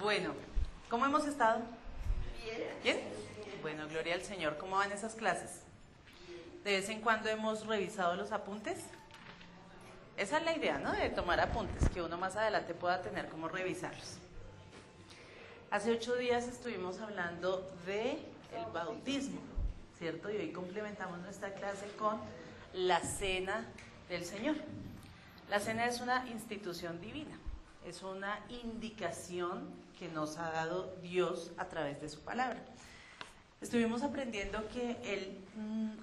Bueno, ¿cómo hemos estado? Bien. ¿Bien? Bueno, gloria al Señor. ¿Cómo van esas clases? ¿De vez en cuando hemos revisado los apuntes? Esa es la idea, ¿no? De tomar apuntes, que uno más adelante pueda tener cómo revisarlos. Hace 8 días estuvimos hablando de el bautismo, ¿cierto? Y hoy complementamos nuestra clase con la Cena del Señor. La Cena es una institución divina, es una indicación que nos ha dado Dios a través de su palabra. Estuvimos aprendiendo que el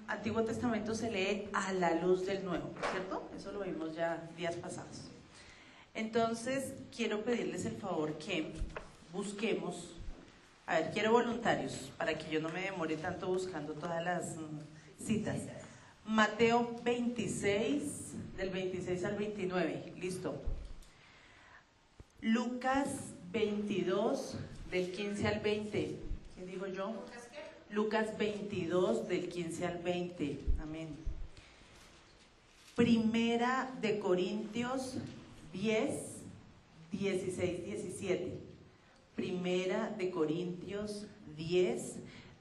Antiguo Testamento se lee a la luz del Nuevo, ¿cierto? Eso lo vimos ya días pasados. Entonces, quiero pedirles el favor que busquemos, quiero voluntarios, para que yo no me demore tanto buscando todas las citas. Mateo 26, del 26 al 29, listo. Lucas 22, del 15 al 20, ¿quién dijo yo? Lucas 22, del 15 al 20, amén. Primera de Corintios 10, 16, 17. Primera de Corintios 10,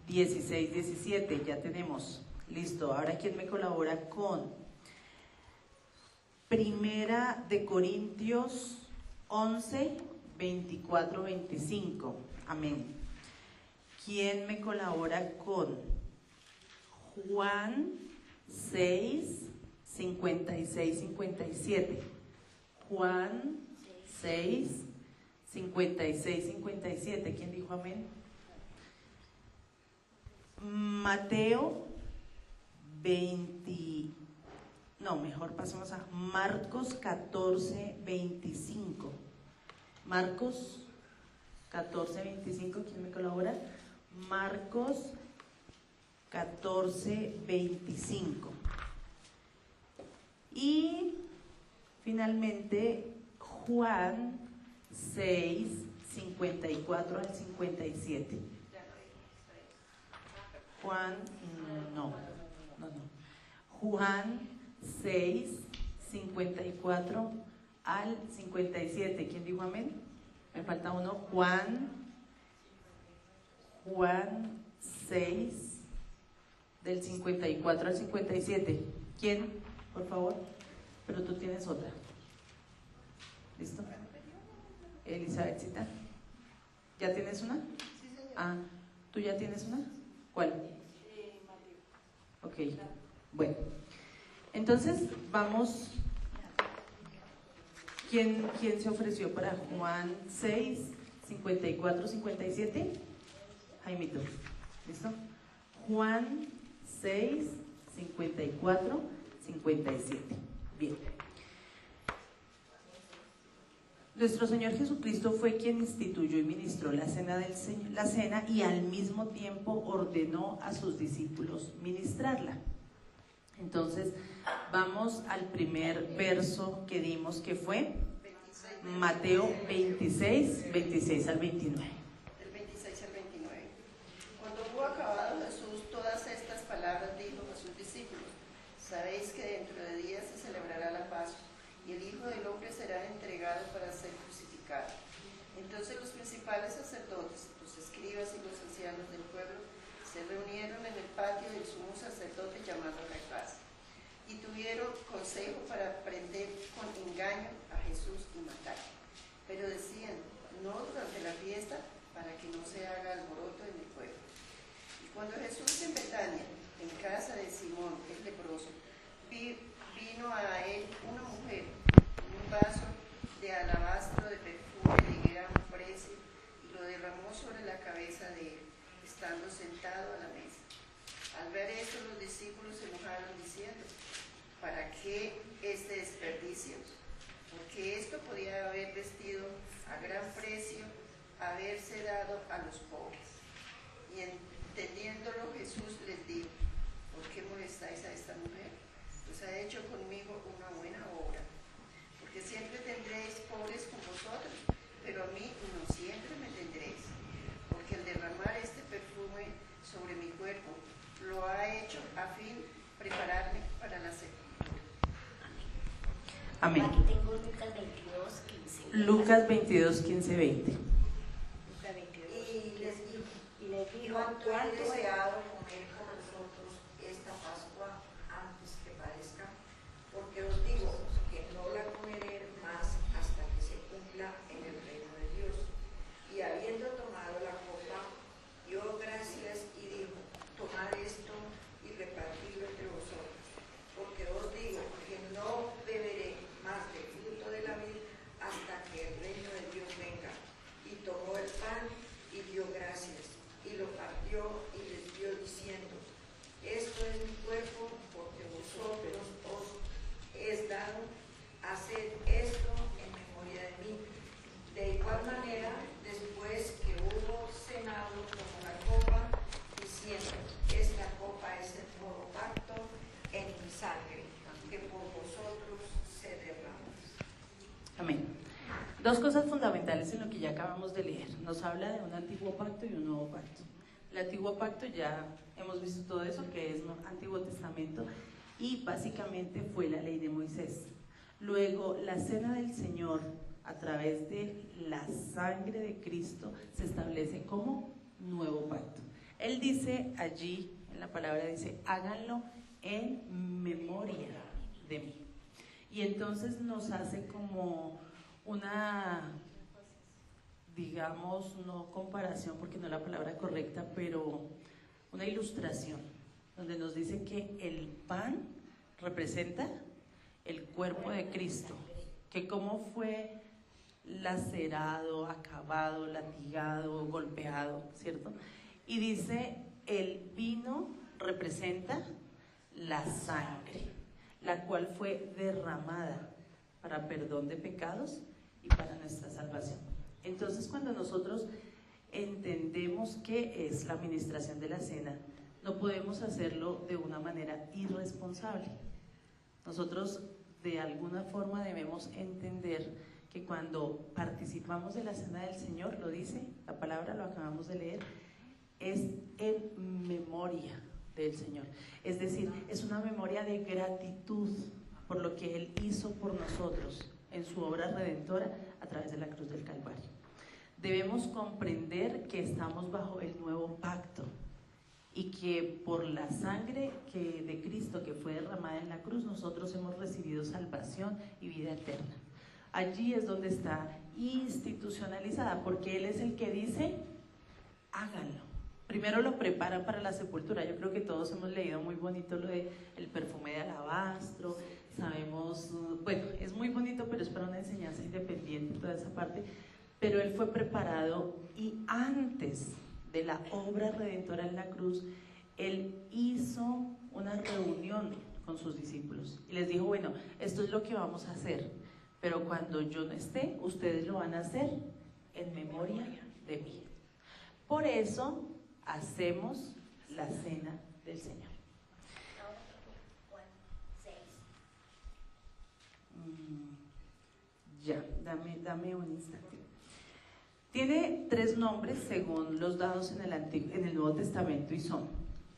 16, 17, ya tenemos, listo. Ahora, ¿quién me colabora con Primera de Corintios 11, 24, 25? Amén. ¿Quién me colabora con Juan 6, 56, 57? Juan 6, 56, 57. ¿Quién dijo amén? Mateo 20. No, mejor pasemos a Marcos 14, 25. Marcos 14, 25. ¿Quién me colabora? Marcos 14, 25. Y finalmente Juan 6, 54 al 57. Juan, no. Juan 6, 54 al 57. ¿Quién dijo amén? Me falta uno. Juan 6, del 54 al 57. ¿Quién? Por favor. Pero tú tienes otra. ¿Listo? Elizabethcita. ¿Ya tienes una? Sí, señor. Ah, ¿tú ya tienes una? ¿Cuál? Mateo. Ok, bueno. Entonces, vamos. ¿Quién se ofreció para Juan 6, 54, 57? Jaimito. ¿Listo? Juan 6, 54, 57. Bien. Nuestro Señor Jesucristo fue quien instituyó y ministró la cena del Señor, la cena, y al mismo tiempo ordenó a sus discípulos ministrarla. Entonces, vamos al primer verso que dimos, que fue 26, Mateo 26, 26 al 29. del 26 al 29. Cuando hubo acabado Jesús todas estas palabras, dijo a sus discípulos: sabéis que dentro de días se celebrará la Pascua, y el Hijo del Hombre será entregado para ser crucificado. Entonces los principales sacerdotes, los escribas y los ancianos del pueblo se reunieron en el patio del sumo sacerdote llamado Caifás, y tuvieron consejo para prender con engaño a Jesús y matarlo. Pero decían: no durante la fiesta, para que no se haga alboroto en el pueblo. Y cuando Jesús en Betania, en casa de Simón el leproso, vino a él una mujer en un vaso de alabastro de perfume de gran precio, y lo derramó sobre la cabeza de él, estando sentado a la mesa. Al ver esto, los discípulos se enojaron diciendo: ¿para qué este desperdicio? Porque esto podía haber vestido a gran precio, haberse dado a los pobres. Y entendiéndolo, Jesús les dijo: ¿por qué molestáis a esta mujer? Pues ha hecho conmigo una buena obra. Porque siempre tendréis pobres con vosotros, pero a mí no siempre me tendréis. Porque al derramar este perfume sobre mi cuerpo, lo ha hecho a fin de prepararme para la sepultura. Amén. Aquí tengo Lucas 22, 15. Lucas 22, 15, 20. cuanto he deseado comer con vosotros esta Pascua antes que parezca, porque os digo que no la comeré más hasta que se cumpla en el reino de Dios. Y habiendo tomado la copa, dio gracias y dijo: tomad esto y repartidlo entre vosotros, porque os digo que no beberé más del fruto de la vid hasta que el reino de Dios venga. Y tomó el pan y dio gracias, y lo partió y les dio diciendo: esto es mi cuerpo, porque vosotros os es dado, haced esto en memoria de mí. De igual manera, después que hubo cenado, tomó la copa, diciendo: esta copa es el nuevo pacto en mi sangre, que por vosotros se derrama. Amén. Dos cosas fundamentales en lo que ya acabamos de leer. Nos habla de un antiguo pacto y un nuevo pacto. El antiguo pacto ya hemos visto todo eso, que es Antiguo Testamento, y básicamente fue la ley de Moisés. Luego, la cena del Señor, a través de la sangre de Cristo, se establece como nuevo pacto. Él dice allí, en la palabra dice: háganlo en memoria de mí. Y entonces nos hace como una, digamos, no comparación porque no es la palabra correcta, pero una ilustración, donde nos dice que el pan representa el cuerpo de Cristo, que cómo fue lacerado, acabado, latigado, golpeado, ¿cierto? Y dice, el vino representa la sangre, la cual fue derramada para perdón de pecados y para nuestra salvación. Entonces, cuando nosotros entendemos qué es la administración de la cena, no podemos hacerlo de una manera irresponsable. Nosotros de alguna forma debemos entender que cuando participamos de la cena del Señor, lo dice la palabra, lo acabamos de leer, es en memoria del Señor. Es decir, es una memoria de gratitud por lo que Él hizo por nosotros en su obra redentora a través de la cruz del Calvario. Debemos comprender que estamos bajo el nuevo pacto y que por la sangre de Cristo que fue derramada en la cruz, nosotros hemos recibido salvación y vida eterna. Allí es donde está institucionalizada, porque Él es el que dice: háganlo. Primero lo preparan para la sepultura. Yo creo que todos hemos leído muy bonito lo de el perfume de alabastro. Sabemos, bueno, es muy bonito, pero es para una enseñanza independiente toda esa parte. Pero Él fue preparado, y antes de la obra redentora en la cruz, Él hizo una reunión con sus discípulos y les dijo: bueno, esto es lo que vamos a hacer, pero cuando yo no esté, ustedes lo van a hacer en memoria de mí. Por eso hacemos la cena del Señor. Ya, dame un instante. Tiene 3 nombres según los dados en el Nuevo Testamento, y son: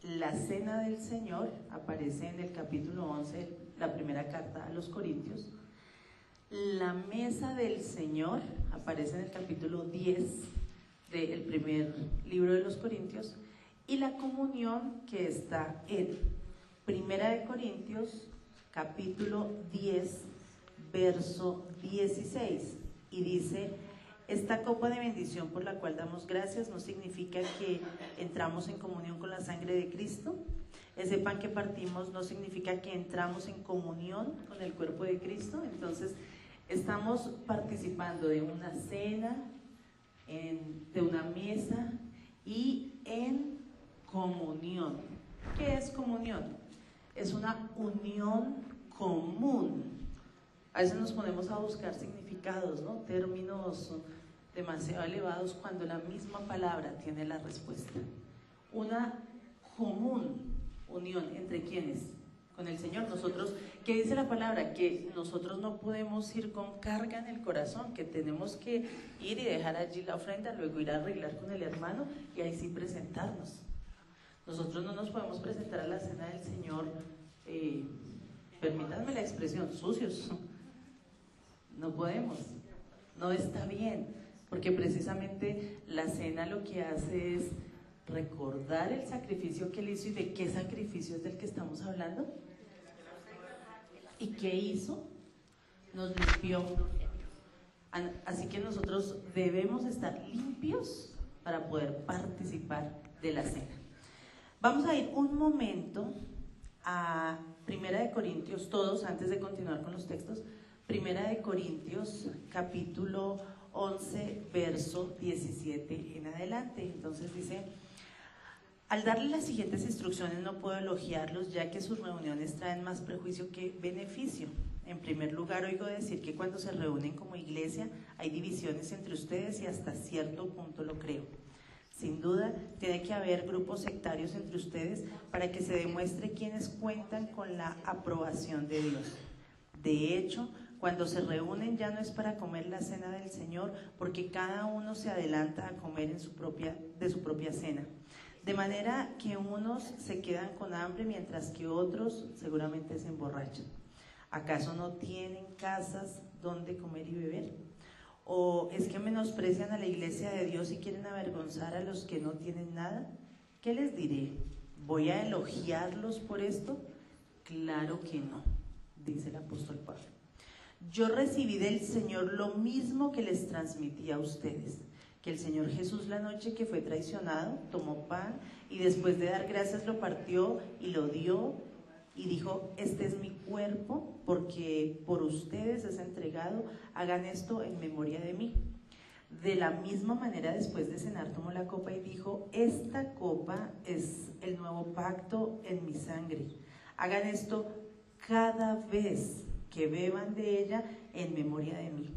la cena del Señor, aparece en el capítulo 11, la primera carta a los Corintios. La mesa del Señor aparece en el capítulo 10 del primer libro de los Corintios. Y la comunión, que está en Primera de Corintios, capítulo 10, verso 16, y dice: esta copa de bendición por la cual damos gracias no significa que entramos en comunión con la sangre de Cristo. Ese pan que partimos no significa que entramos en comunión con el cuerpo de Cristo. Entonces, estamos participando de una cena, de una mesa y en comunión. ¿Qué es comunión? Es una unión común. A veces nos ponemos a buscar significados, ¿no? Términos demasiado elevados, cuando la misma palabra tiene la respuesta. Una común unión, ¿entre quiénes? Con el Señor. Nosotros, ¿qué dice la palabra? Que nosotros no podemos ir con carga en el corazón, que tenemos que ir y dejar allí la ofrenda, luego ir a arreglar con el hermano y ahí sí presentarnos. Nosotros no nos podemos presentar a la cena del Señor, permítanme la expresión, sucios. No podemos, no está bien, porque precisamente la cena lo que hace es recordar el sacrificio que Él hizo. ¿Y de qué sacrificio es del que estamos hablando? ¿Y qué hizo? Nos limpió. Así que nosotros debemos estar limpios para poder participar de la cena. Vamos a ir un momento a Primera de Corintios, todos, antes de continuar con los textos. Primera de Corintios, capítulo 11, verso 17 en adelante. Entonces dice: al darle las siguientes instrucciones no puedo elogiarlos, ya que sus reuniones traen más prejuicio que beneficio. En primer lugar, oigo decir que cuando se reúnen como iglesia hay divisiones entre ustedes, y hasta cierto punto lo creo. Sin duda, tiene que haber grupos sectarios entre ustedes para que se demuestre quiénes cuentan con la aprobación de Dios. De hecho, cuando se reúnen ya no es para comer la cena del Señor, porque cada uno se adelanta a comer de su propia cena. De manera que unos se quedan con hambre mientras que otros seguramente se emborrachan. ¿Acaso no tienen casas donde comer y beber? ¿O es que menosprecian a la iglesia de Dios y quieren avergonzar a los que no tienen nada? ¿Qué les diré? ¿Voy a elogiarlos por esto? Claro que no, dice el apóstol Pablo. Yo recibí del Señor lo mismo que les transmití a ustedes, que el Señor Jesús, la noche que fue traicionado, tomó pan y después de dar gracias lo partió y lo dio y dijo: este es mi cuerpo, porque por ustedes es entregado, hagan esto en memoria de mí. De la misma manera, después de cenar, tomó la copa y dijo: esta copa es el nuevo pacto en mi sangre, hagan esto cada vez que beban de ella en memoria de mí.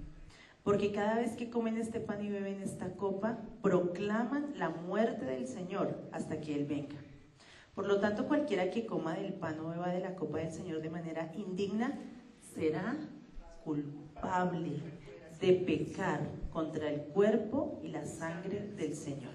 Porque cada vez que comen este pan y beben esta copa, proclaman la muerte del Señor hasta que Él venga. Por lo tanto, cualquiera que coma del pan o beba de la copa del Señor de manera indigna será culpable de pecar contra el cuerpo y la sangre del Señor.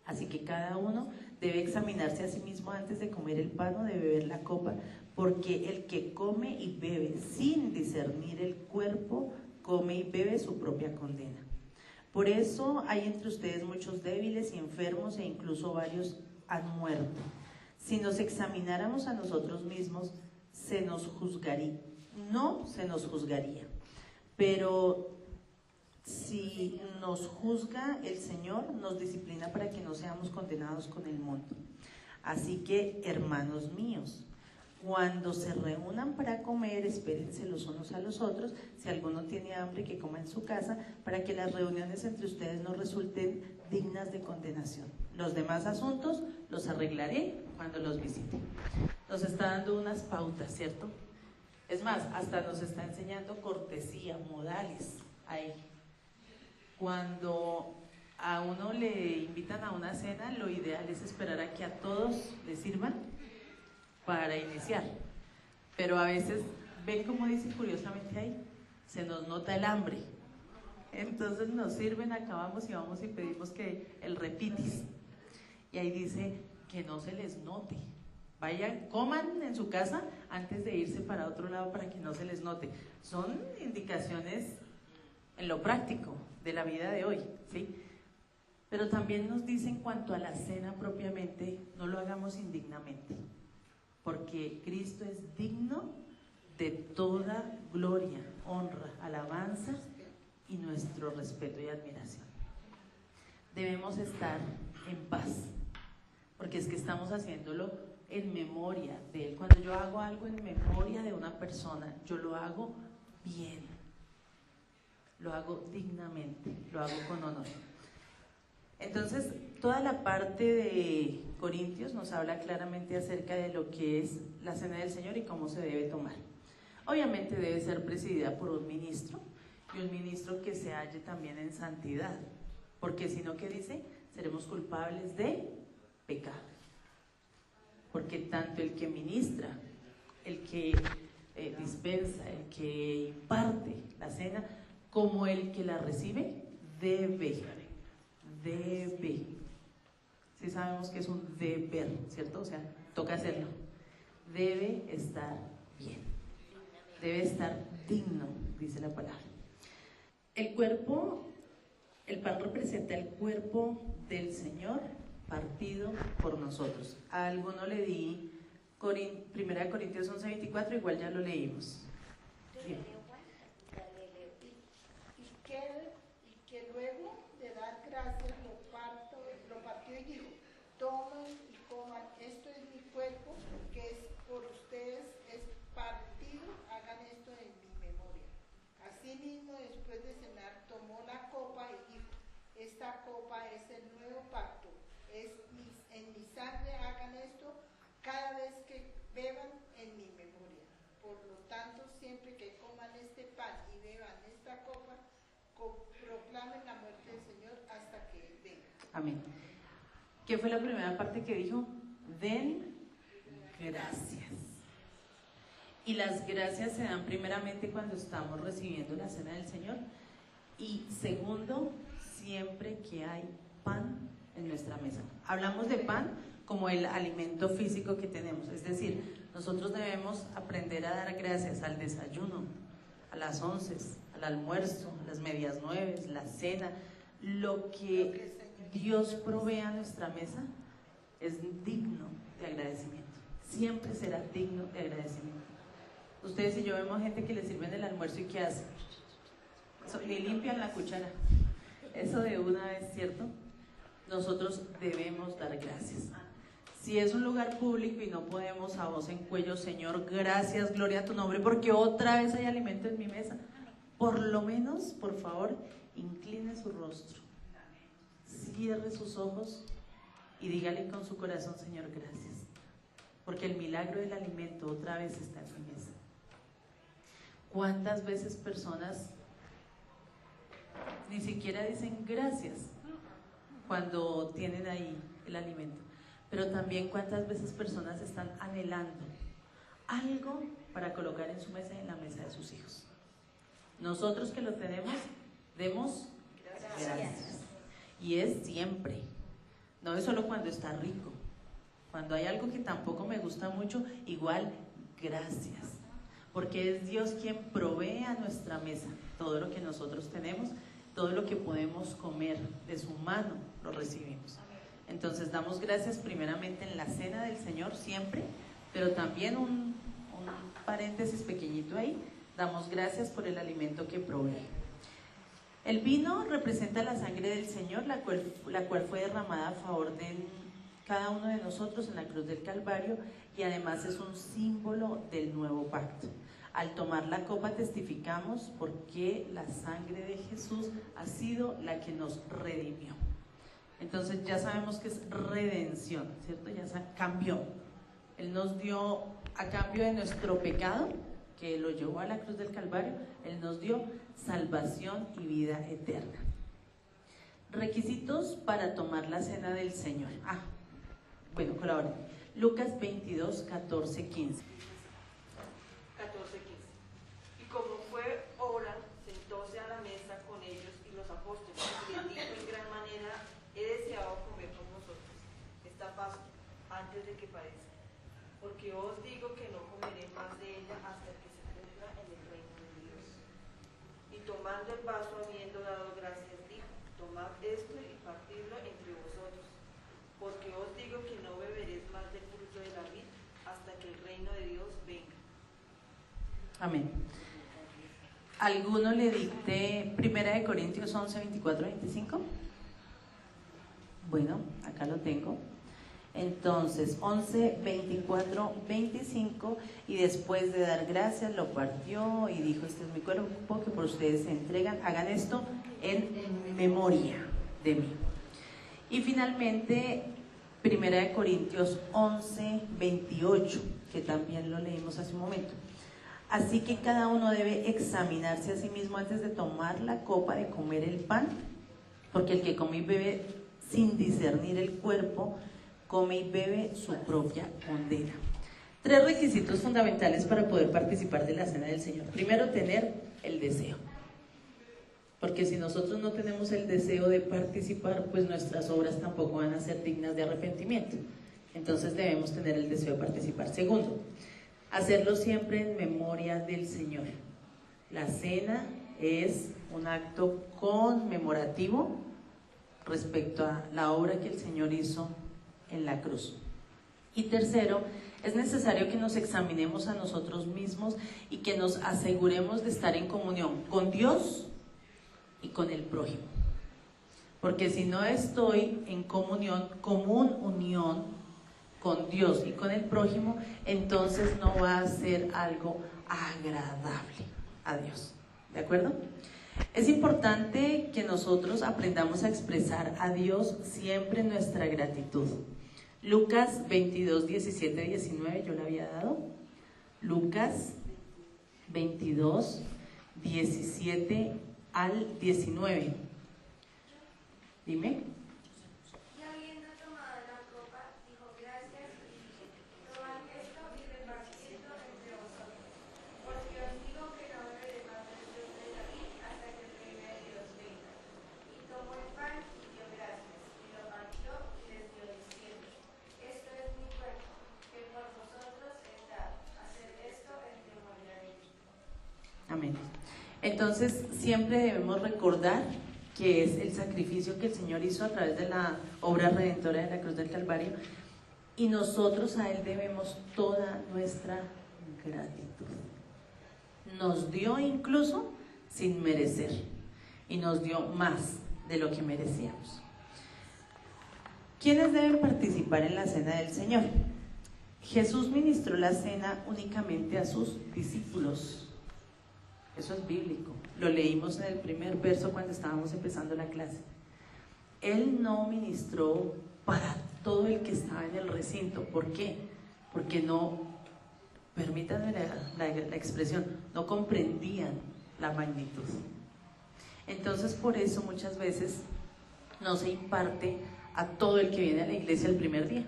Así que cada uno debe examinarse a sí mismo antes de comer el pan o de beber la copa, porque el que come y bebe sin discernir el cuerpo, come y bebe su propia condena. Por eso hay entre ustedes muchos débiles y enfermos, e incluso varios han muerto. Si nos examináramos a nosotros mismos, no se nos juzgaría. Pero si nos juzga el Señor, nos disciplina para que no seamos condenados con el mundo. Así que, hermanos míos, cuando se reúnan para comer, espérense los unos a los otros. Si alguno tiene hambre, que coma en su casa, para que las reuniones entre ustedes no resulten dignas de condenación. Los demás asuntos los arreglaré cuando los visite. Nos está dando unas pautas, ¿cierto? Es más, hasta nos está enseñando cortesía, modales ahí. Cuando a uno le invitan a una cena, lo ideal es esperar a que a todos les sirvan para iniciar. Pero a veces, ven como dice curiosamente ahí, se nos nota el hambre. Entonces nos sirven, acabamos y vamos y pedimos que el repitis. Y ahí dice que no se les note. Vayan, coman en su casa antes de irse para otro lado para que no se les note. Son indicaciones en lo práctico de la vida de hoy, ¿sí? Pero también nos dice en cuanto a la cena propiamente, no lo hagamos indignamente, porque Cristo es digno de toda gloria, honra, alabanza y nuestro respeto y admiración. Debemos estar en paz, porque es que estamos haciéndolo en memoria de Él. Cuando yo hago algo en memoria de una persona, yo lo hago bien, lo hago dignamente, lo hago con honor. Entonces, toda la parte de Corintios nos habla claramente acerca de lo que es la cena del Señor y cómo se debe tomar. Obviamente debe ser presidida por un ministro, y un ministro que se halle también en santidad, porque si no, ¿qué dice? Seremos culpables de pecado. Porque tanto el que ministra, el que dispensa, el que imparte la cena, como el que la recibe, debe. Sí sabemos que es un deber, ¿cierto? O sea, toca hacerlo. Debe estar bien. Debe estar digno, dice la palabra. El pan representa el cuerpo del Señor partido por nosotros. A alguno le di 1 Corintios 11:24, igual ya lo leímos. Bien. Y que luego de dar gracias lo partió y dijo: tomen y coman, esto es mi cuerpo, que es por ustedes, es partido, hagan esto en mi memoria. Asimismo, después de cenar, tomó la copa y dijo: esta copa es el nuevo pacto, en mi sangre, hagan esto cada vez que beban en mi memoria. Por lo tanto, siempre que coman este pan y beban esta copa, proclamen la muerte del Señor hasta que Él venga. Amén. ¿Qué fue la primera parte que dijo? Den gracias. Y las gracias se dan primeramente cuando estamos recibiendo la cena del Señor. Y segundo, siempre que hay pan en nuestra mesa. Hablamos de pan como el alimento físico que tenemos. Es decir, nosotros debemos aprender a dar gracias al desayuno, a las 11, al almuerzo, a las medias 9, la cena. Lo que Dios provee a nuestra mesa es digno de agradecimiento. Siempre será digno de agradecimiento. Ustedes y yo vemos gente que le sirven el almuerzo y ¿qué hacen? Le limpian la cuchara. Eso de una vez, ¿cierto? Nosotros debemos dar gracias. Si es un lugar público y no podemos a voz en cuello: Señor, gracias, gloria a tu nombre, porque otra vez hay alimento en mi mesa. Por lo menos, por favor, incline su rostro, cierre sus ojos y dígale con su corazón: Señor, gracias, porque el milagro del alimento otra vez está en mi mesa. ¿Cuántas veces personas ni siquiera dicen gracias cuando tienen ahí el alimento? Pero también cuántas veces personas están anhelando algo para colocar en su mesa y en la mesa de sus hijos. Nosotros que lo tenemos, demos gracias. Y es siempre, no es solo cuando está rico. Cuando hay algo que tampoco me gusta mucho, igual gracias, porque es Dios quien provee a nuestra mesa todo lo que nosotros tenemos, todo lo que podemos comer de su mano lo recibimos. Entonces damos gracias primeramente en la cena del Señor siempre, pero también un paréntesis pequeñito ahí: damos gracias por el alimento que provee. El vino representa la sangre del Señor, la cual fue derramada a favor de cada uno de nosotros en la cruz del Calvario, y además es un símbolo del nuevo pacto. Al tomar la copa testificamos porque la sangre de Jesús ha sido la que nos redimió. Entonces ya sabemos que es redención, ¿cierto? Ya cambió. Él nos dio, a cambio de nuestro pecado, que lo llevó a la cruz del Calvario, Él nos dio salvación y vida eterna. Requisitos para tomar la cena del Señor. Bueno, colaboren. Lucas 22, 14, 15. 14, 15. Y como fue hora, sentóse a la mesa con ellos y los apóstoles, y les dijo en gran manera: he deseado comer con vosotros esta Pascua antes de que parezca, porque os digo que no comeré más de ella hasta que se cumpla en el reino de Dios. Y tomando el vaso, habiendo dado gracias, dijo: tomad esto y partidlo entre vosotros, porque os digo que no beberéis más del fruto de la vid hasta que el reino de Dios venga. Amén. ¿Alguno le dicte 1 Corintios 11, 24, 25? Bueno, acá lo tengo. Entonces, 11, 24, 25, y después de dar gracias lo partió y dijo: este es mi cuerpo que por ustedes se entregan, hagan esto en memoria de mí. Y finalmente, 1 Corintios 11, 28, que también lo leímos hace un momento. Así que cada uno debe examinarse a sí mismo antes de tomar la copa, de comer el pan, porque el que come y bebe sin discernir el cuerpo, come y bebe su propia condena. 3 requisitos fundamentales para poder participar de la cena del Señor. Primero, tener el deseo, porque si nosotros no tenemos el deseo de participar, pues nuestras obras tampoco van a ser dignas de arrepentimiento. Entonces debemos tener el deseo de participar. Segundo, hacerlo siempre en memoria del Señor. La cena es un acto conmemorativo respecto a la obra que el Señor hizo en la cruz. Y tercero, es necesario que nos examinemos a nosotros mismos y que nos aseguremos de estar en comunión con Dios y con el prójimo. Porque si no estoy en comunión, unión con Dios y con el prójimo, entonces no va a ser algo agradable a Dios. ¿De acuerdo? Es importante que nosotros aprendamos a expresar a Dios siempre nuestra gratitud. Lucas 22, 17, 19, yo le había dado. Lucas 22, 17 al 19. Dime. Y habiendo tomado la copa, dijo gracias y dijo, tomad esto y repartidlo entre vosotros, porque os digo que no beberé más del fruto de la vid hasta que el reino de Dios venga. Y tomó el pan y dio gracias, y lo partió y les dio diciendo, esto es mi cuerpo, que por vosotros es dado, haced esto en memoria de mí. Amén. Entonces siempre debemos recordar que es el sacrificio que el Señor hizo a través de la obra redentora de la cruz del Calvario, y nosotros a Él debemos toda nuestra gratitud. Nos dio incluso sin merecer, y nos dio más de lo que merecíamos. ¿Quiénes deben participar en la cena del Señor? Jesús ministró la cena únicamente a sus discípulos. Eso es bíblico. Lo leímos en el primer verso cuando estábamos empezando la clase. Él no ministró para todo el que estaba en el recinto. ¿Por qué? Porque no, permítanme la expresión, no comprendían la magnitud. Entonces por eso muchas veces no se imparte a todo el que viene a la iglesia el primer día,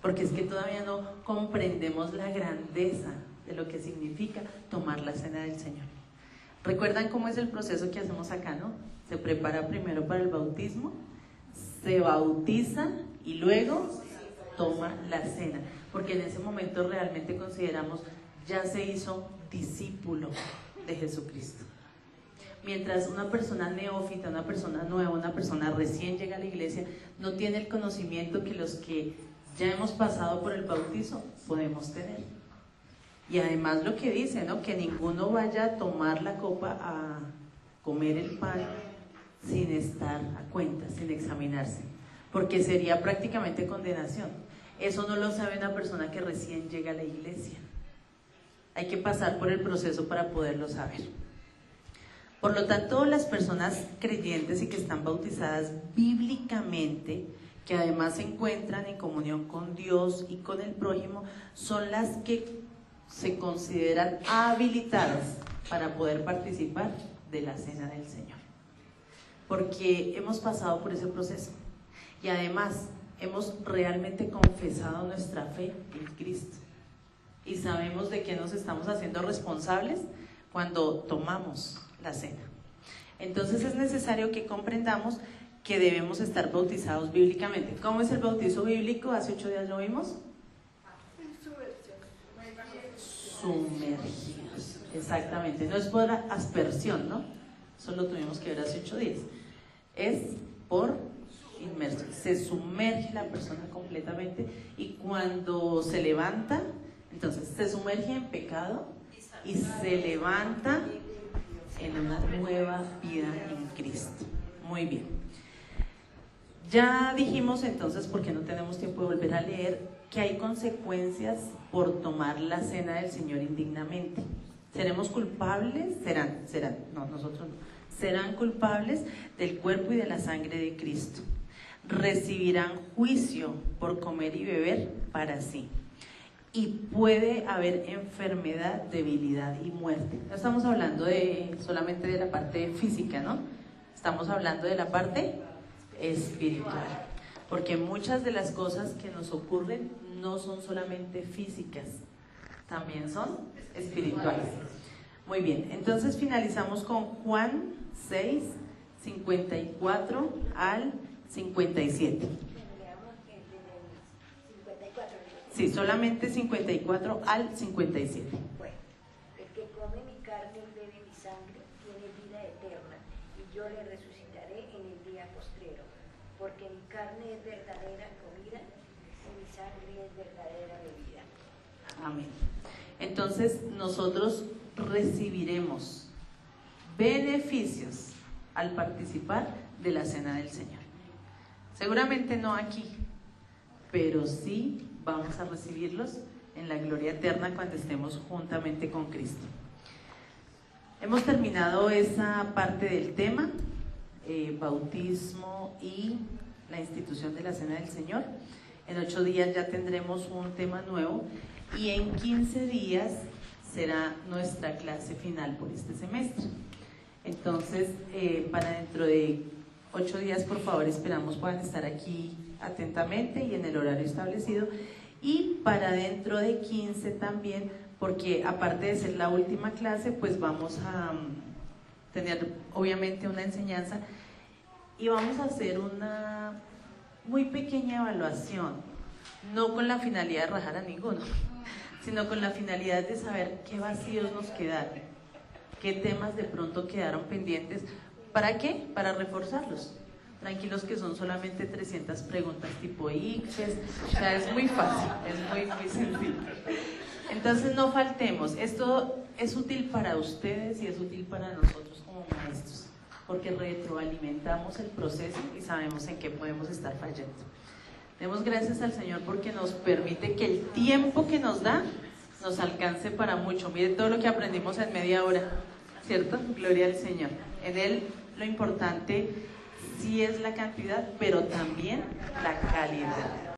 porque es que todavía no comprendemos la grandeza de lo que significa tomar la cena del Señor. ¿Recuerdan cómo es el proceso que hacemos acá, no? Se prepara primero para el bautismo, se bautiza y luego toma la cena, porque en ese momento realmente consideramos ya se hizo discípulo de Jesucristo. Mientras una persona neófita, una persona nueva, una persona recién llega a la iglesia, no tiene el conocimiento que los que ya hemos pasado por el bautizo podemos tener. Y además lo que dice, ¿no? Que ninguno vaya a tomar la copa, a comer el pan sin estar a cuenta, sin examinarse, porque sería prácticamente condenación. Eso no lo sabe una persona que recién llega a la iglesia. Hay que pasar por el proceso para poderlo saber. Por lo tanto, las personas creyentes y que están bautizadas bíblicamente, que además se encuentran en comunión con Dios y con el prójimo, son las que se consideran habilitadas para poder participar de la cena del Señor, porque hemos pasado por ese proceso y además hemos realmente confesado nuestra fe en Cristo y sabemos de qué nos estamos haciendo responsables cuando tomamos la cena. Entonces es necesario que comprendamos que debemos estar bautizados bíblicamente. ¿Cómo es el bautizo bíblico? Hace 8 días lo vimos. Sumergidos, exactamente, no es por aspersión, ¿no? Eso lo tuvimos que ver hace 8 días. Es por inmersión, se sumerge la persona completamente, y cuando se levanta, entonces se sumerge en pecado y se levanta en una nueva vida en Cristo. Muy bien. Ya dijimos entonces, porque no tenemos tiempo de volver a leer, que hay consecuencias por tomar la cena del Señor indignamente. ¿Seremos culpables? Serán culpables del cuerpo y de la sangre de Cristo. Recibirán juicio por comer y beber para sí. Y puede haber enfermedad, debilidad y muerte. No estamos hablando solamente de la parte física, ¿no? Estamos hablando de la parte espiritual. Porque muchas de las cosas que nos ocurren no son solamente físicas, también son espirituales. Muy bien, entonces finalizamos con Juan 6, 54 al 57. Sí, solamente 54 al 57. Bueno, el que come mi carne y bebe mi sangre tiene vida eterna, y yo le resucitaré en el día postrero, porque mi carne es verdadera comida y mi sangre es verdadera bebida. Amén. Entonces nosotros recibiremos beneficios al participar de la cena del Señor. Seguramente no aquí, pero sí vamos a recibirlos en la gloria eterna cuando estemos juntamente con Cristo. Hemos terminado esa parte del tema, bautismo y la institución de la cena del Señor. En 8 días ya tendremos un tema nuevo y en 15 días será nuestra clase final por este semestre. Entonces, para dentro de 8 días, por favor, esperamos puedan estar aquí atentamente y en el horario establecido. Y para dentro de 15 también, porque aparte de ser la última clase, pues vamos a tener obviamente una enseñanza y vamos a hacer una muy pequeña evaluación, no con la finalidad de rajar a ninguno, sino con la finalidad de saber qué vacíos nos quedaron, qué temas de pronto quedaron pendientes. ¿Para qué? Para reforzarlos. Tranquilos que son solamente 300 preguntas tipo ICFES, o sea, es muy fácil, es muy sencillo. Entonces no faltemos, esto es útil para ustedes y es útil para nosotros como maestros, porque retroalimentamos el proceso y sabemos en qué podemos estar fallando. Demos gracias al Señor porque nos permite que el tiempo que nos da nos alcance para mucho. Miren todo lo que aprendimos en media hora, ¿cierto? Gloria al Señor. En Él lo importante sí es la cantidad, pero también la calidad.